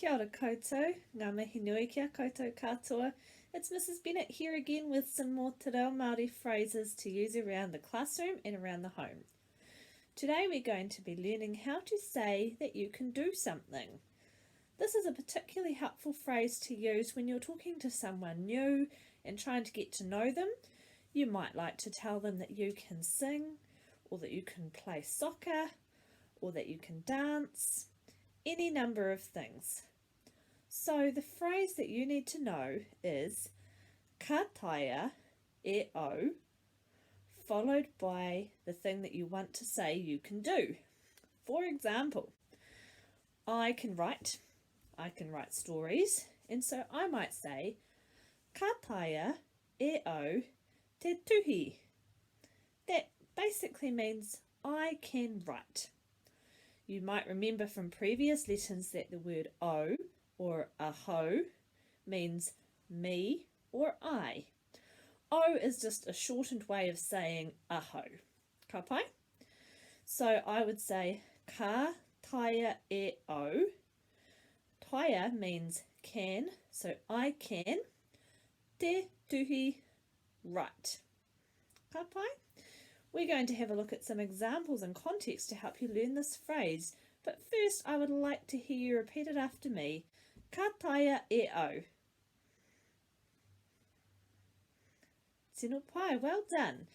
Kia ora koutou, ngā mihi nui kia koutou katoa. It's Mrs. Bennett here again with some more te reo Māori phrases to use around the classroom and around the home. Today we're going to be learning how to say that you can do something. This is a particularly helpful phrase to use when you're talking to someone new and trying to get to know them. You might like to tell them that you can sing, or that you can play soccer, or that you can dance, any number of things. So the phrase that you need to know is ka taea e au, followed by the thing that you want to say you can do. For example, I can write stories, and so I might say ka taea e au te tuhi. That basically means I can write. You might remember from previous lessons that the word o or aho means me or I. O is just a shortened way of saying aho. Ka pai? So I would say ka taea e au. Taea means can, so I can. Te tuhi, right. Ka pai? We're going to have a look at some examples and context to help you learn this phrase. But first, I would like to hear you repeat it after me. Ka taea e au. Tino pai, well done.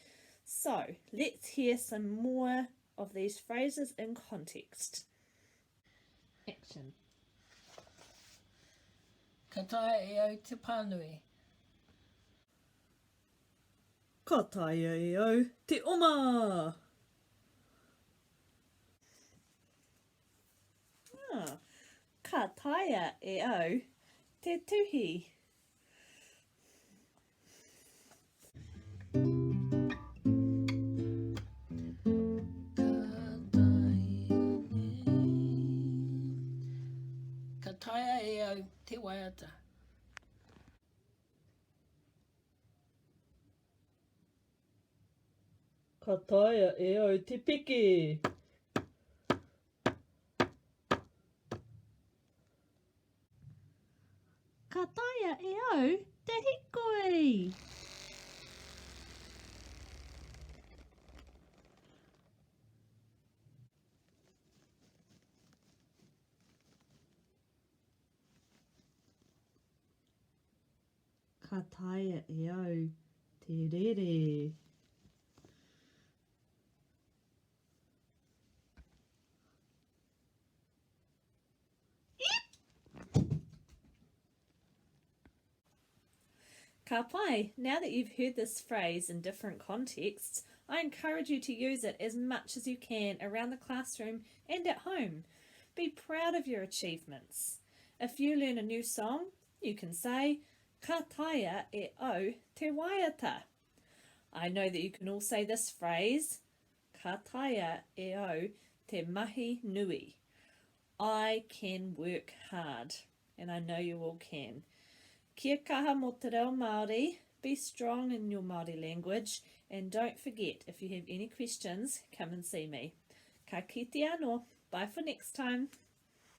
So, let's hear some more of these phrases in context. Action. Ka taea e au te pānui. Ka taea e au te oma. Ka taea e au te tuhi. Ka taea e au te waiata. Ka taea e au te peke. Ka taea e au te hikoi. Ka taea e au te rere. Ka pai, now that you've heard this phrase in different contexts, I encourage you to use it as much as you can around the classroom and at home. Be proud of your achievements. If you learn a new song, you can say, Ka taea e au te waiata. I know that you can all say this phrase, Ka taea e au te mahi nui. I can work hard, and I know you all can. Kia kaha mō te reo Māori, be strong in your Māori language, and don't forget, if you have any questions, come and see me. Ka kite anō, bye for next time.